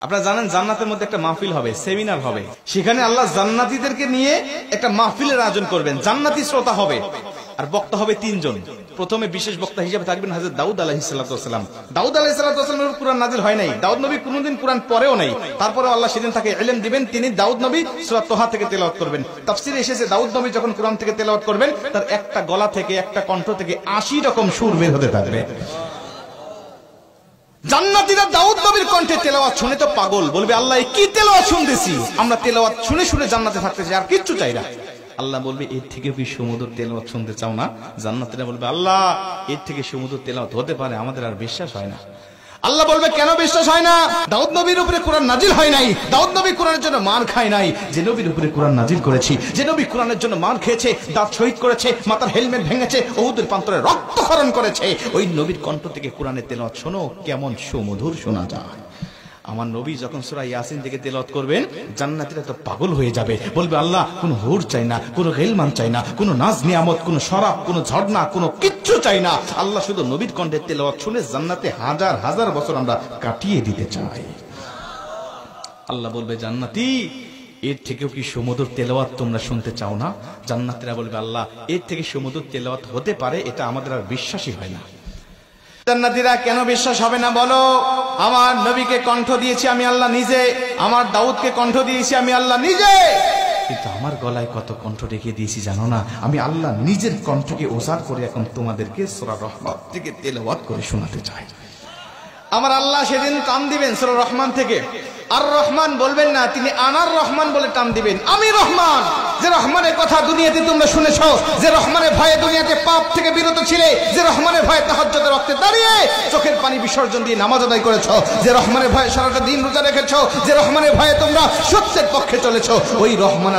আপনারা জানেন জান্নাতের মধ্যে একটা মাহফিল হবে, সেমিনার হবে। সেখানে আল্লাহ জান্নাতীদেরকে নিয়ে একটা মাহফিলের আয়োজন করবেন। জান্নাতি শ্রোতা হবে আর বক্তা হবে তিনজন। প্রথমে বিশেষ বক্তা হিসেবে থাকবেন হযরত দাউদ আলাইহিস সালাম। দাউদ আলাইহিস সালামের কুরআন নাজিল হয় নাই, দাউদ নবী কোনদিন কুরআন পড়েও নাই। তারপরেও আল্লাহ সেদিন তাকে ইলম দিবেন, তিনি দাউদ নবী সূরা তোহা থেকে তেলাওয়াত করবেন। তাফসীরে এসেছে দাউদ নবী যখন কুরআন থেকে তেলাওয়াত করবেন তার একটা গলা থেকে, একটা কণ্ঠ থেকে ৮০ রকম সুর বের হতে থাকবে। জান্নাতীরা দাউদ নবীর কণ্ঠে তেলাওয়াত শুনে তো পাগল, বলবে আল্লাহ কি তেলাওয়াত শুনতেছি, আমরা তেলাওয়াত শুনে শুনে জান্নাতে থাকতে চাই, আর কিচ্ছু চাই না। আল্লাহ বলবে এর থেকে কি সুমধুর তেলাওয়াত শুনতে চাও না? জান্নাতীরা বলবে আল্লাহ এর থেকে সুমধুর তেলাওয়াত হতে পারে, আমাদের আর বিশ্বাস হয় না। আল্লাহ বলবে কেন বিশ্বাস হয় না? দাউদ নবীর উপরে কোরআন নাজিল হয় নাই, দাউদ নবী কোরআনের জন্য মার খায় নাই। যে নবীর উপরে কোরআন নাজিল করেছি, যে নবী কোরআনের জন্য মার খেয়েছে, দাঁত শহীদ করেছে, মাথার হেলমেট ভেঙেছে, উহুদের প্রান্তরে রক্তক্ষরণ করেছে, ওই নবীর কণ্ঠ থেকে কোরআনের তেলাওয়াত শোনো কেমন সুমধুর শোনা যায়। আমার নবী যখন সূরা ইয়াসিন থেকে তেলাওয়াত করবেন জান্নাতীরা তো পাগল হয়ে যাবে, বলবে আল্লাহ কোনো হুর চাই না, কোনো গিলমান চাই না, কোনো নাজ নিয়ামত, কোনো শরাব, কোনো ঝর্ণা, কোনো কিচ্ছু চাই না। আল্লাহ শুধু নবীর কণ্ঠে তেলাওয়াত শুনে জান্নাতে হাজার হাজার বছর আমরা কাটিয়ে দিতে চাই। আল্লাহ বলবে জান্নাতি এর থেকেও কি সুমধুর তেলাওয়াত তোমরা শুনতে চাও না? জান্নাতীরা বলবে আল্লাহ এর থেকে সুমধুর তেলাওয়াত হতে পারে, এটা আমাদের আর বিশ্বাসই হয় না। জান্নাতীরা কেন বিশ্বাস হবে না বলো? আমার নবীকে কণ্ঠ দিয়েছি আমি আল্লাহ নিজে, আমার দাউদকে কণ্ঠ দিয়েছি আমি আল্লাহ নিজে, কিন্তু আমার গলায় কত কণ্ঠ রেখে দিয়েছি জানো না? আমি আল্লাহ নিজের কণ্ঠকে ওজার করে এখন তোমাদেরকে সূরা রহমান থেকে তেলাওয়াত করে শোনাতে চাই। আমার আল্লাহ সেদিন টান দিবেন সূরা রহমান থেকে, আর রহমান বলবেন না, তিনি আনার রহমান বলে টান দিবেন। আমি রহমান, যে রহমানের কথা দুনিয়াতে তোমরা শুনেছ, যে রহমানের ভয়ে দুনিয়াতে পাপ থেকে বিরত ছিলে, যে রহমানের ভয়ে তাহাজ্জুদের ওয়াক্তে দাঁড়িয়ে চোখের পানি বিসর্জন দিয়ে নামাজ আদায় করেছ, যে রহমানের ভয়ে সারাটা দিন রোজা রেখেছ, যে রহমানের ভয়ে তোমরা সত্যের পক্ষে চলেছ, ওই রহমান